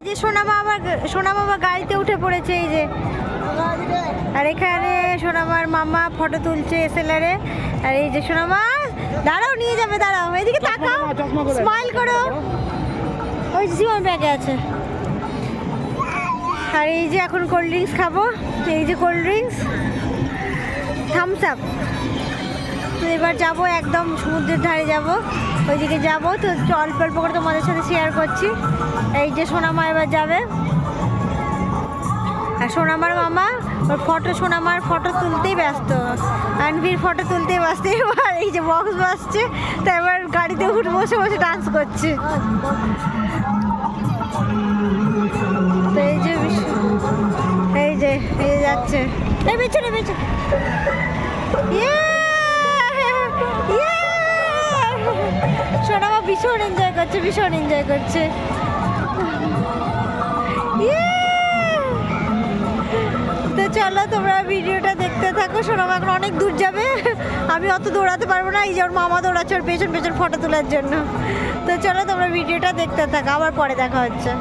যে সোনা বাবা গাড়িতে উঠে পড়েছে এই যে। আর এখানে সোনামার মামা ফটো তুলছে এসএলআরে। আর এই যে সোনামা দাঁড়াও, নিয়ে যাবে, দাঁড়াও, এদিকে তাকাও, স্মাইল করো। ওই জীবন ব্যাগে আছে। আর এই যে এখন কোল্ড ড্রিঙ্কস খাবো, এই যে কোল্ড ড্রিঙ্কস, থামস আপ। তো এবার যাবো একদম সমুদ্রের ধারে যাব, ওইদিকে যাবো। তো অল্প অল্প করে তোমাদের সাথে শেয়ার করছি। এই যে সোনামা এবার যাবে, আর সোনামার মামা ওর সোনামার ফটো তুলতেই ব্যস্ত, আনভির ফটো তুলতেই ব্যস্ত। এবার এই যে বক্স বাজছে, তো এবার গাড়িতে উঠে বসে বসে ডান্স করছে। তো এই যে এই যে যাচ্ছে, এই পেছনে পেছনে। সোনামা ভীষণ এনজয় করছে, ভীষণ এনজয় করছে। তো চলো তোমরা ভিডিওটা দেখতে থাকো। সোনামা এখন অনেক দূর যাবে, আমি অত দৌড়াতে পারবো না। এই যে ওর মামা দৌড়াচ্ছে ওর পেছন পেছন ফটো তোলার জন্য। তো চলো তোমরা ভিডিওটা দেখতে থাকো, আবার পরে দেখা হচ্ছে।